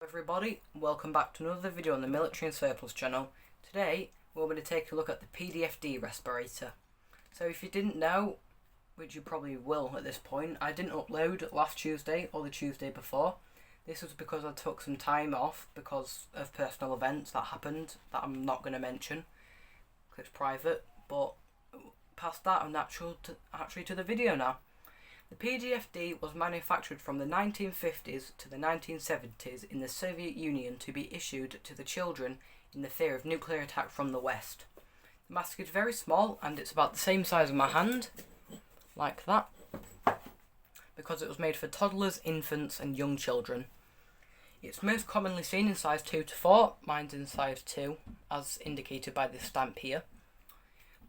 Everybody, welcome back to another video on the Military and Surplus channel. Today we're going to take a look at the PDFD respirator. So if you didn't know, which you probably will at this point, I didn't upload last Tuesday or the Tuesday before. This was because I took some time off because of personal events that happened that I'm not going to mention because it's private, but past that I'm actually to the video now. The PDFD was manufactured from the 1950s to the 1970s in the Soviet Union to be issued to the children in the fear of nuclear attack from the West. The mask is very small and it's about the same size as my hand, like that, because it was made for toddlers, infants and young children. It's most commonly seen in size 2 to 4, mine's in size 2 as indicated by this stamp here,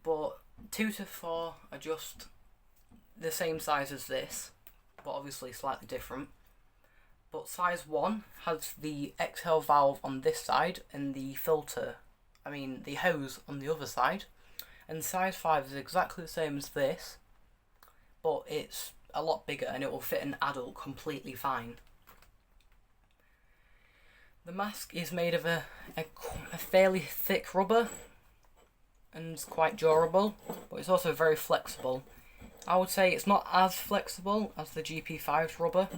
but 2 to 4 are just the same size as this, but obviously slightly different. But size 1 has the exhale valve on this side and the the hose on the other side. And size 5 is exactly the same as this, but it's a lot bigger and it will fit an adult completely fine. The mask is made of a fairly thick rubber and it's quite durable, but it's also very flexible. I would say it's not as flexible as the GP5's rubber,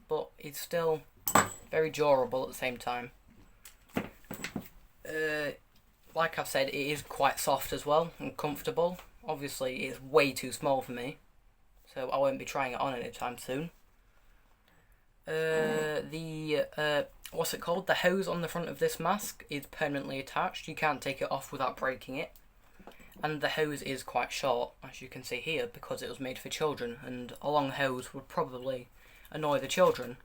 but it's still very durable at the same time. Like I've said, it is quite soft as well and comfortable. Obviously it's way too small for me, so I won't be trying it on anytime soon. The hose on the front of this mask is permanently attached. You can't take it off without breaking it. And the hose is quite short, as you can see here, because it was made for children, and a long hose would probably annoy the children.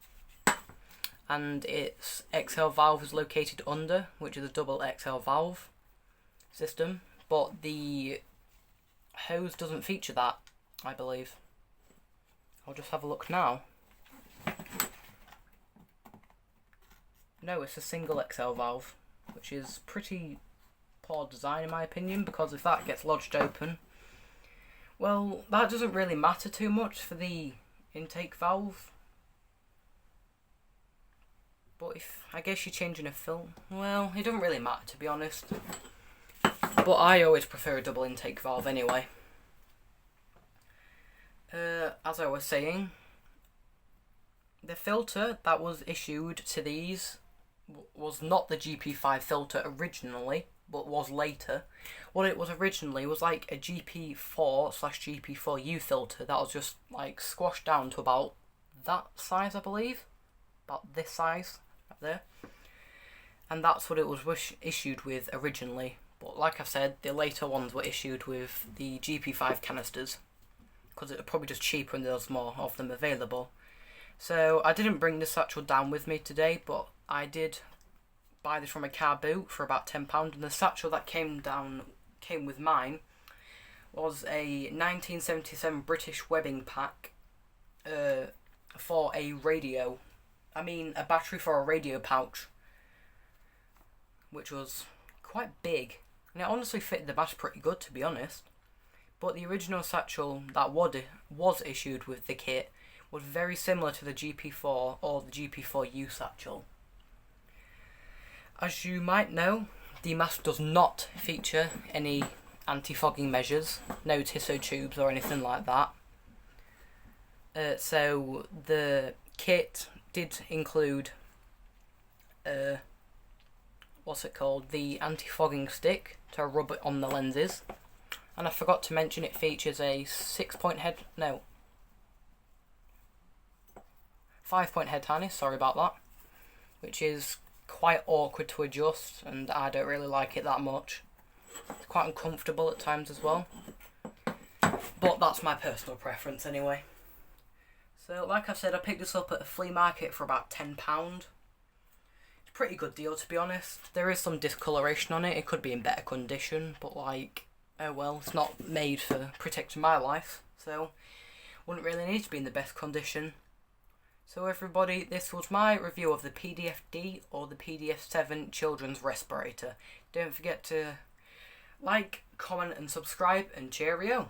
And its exhale valve is located under, which is a double exhale valve system, but the hose doesn't feature that, I believe. I'll just have a look now. No, it's a single exhale valve, which is pretty poor design in my opinion, because if that gets lodged open, well, that doesn't really matter too much for the intake valve. But if I guess you're changing a film, well, it doesn't really matter to be honest. But I always prefer a double intake valve anyway. As I was saying, the filter that was issued to these was not the GP5 filter originally, but was later. What it was originally was like a GP4/GP4U filter that was just like squashed down to about that size, I believe. About this size, right there. And that's what it was issued with originally. But like I said, the later ones were issued with the GP5 canisters, because it was probably just cheaper and there was more of them available. So I didn't bring this satchel down with me today, but I did buy this from a car boot for about £10, and the satchel that came with mine was a 1977 British webbing pack for a battery for a radio pouch, which was quite big, and it honestly fitted the mask pretty good to be honest. But the original satchel that was issued with the kit was very similar to the GP4 or the GP4U satchel. As you might know, the mask does not feature any anti-fogging measures, no Tissot tubes or anything like that. So the kit did include the anti-fogging stick to rub it on the lenses. And I forgot to mention it features a 5-point head harness, sorry about that, which is quite awkward to adjust and I don't really like it that much. It's quite uncomfortable at times as well, but that's my personal preference anyway. So like I said, I picked this up at a flea market for about £10. It's a pretty good deal to be honest. There is some discoloration on it, it could be in better condition, but like, oh well, it's not made for protecting my life, so wouldn't really need to be in the best condition. So everybody, this was my review of the PDFD or the PDF7 children's respirator. Don't forget to like, comment and subscribe, and cheerio.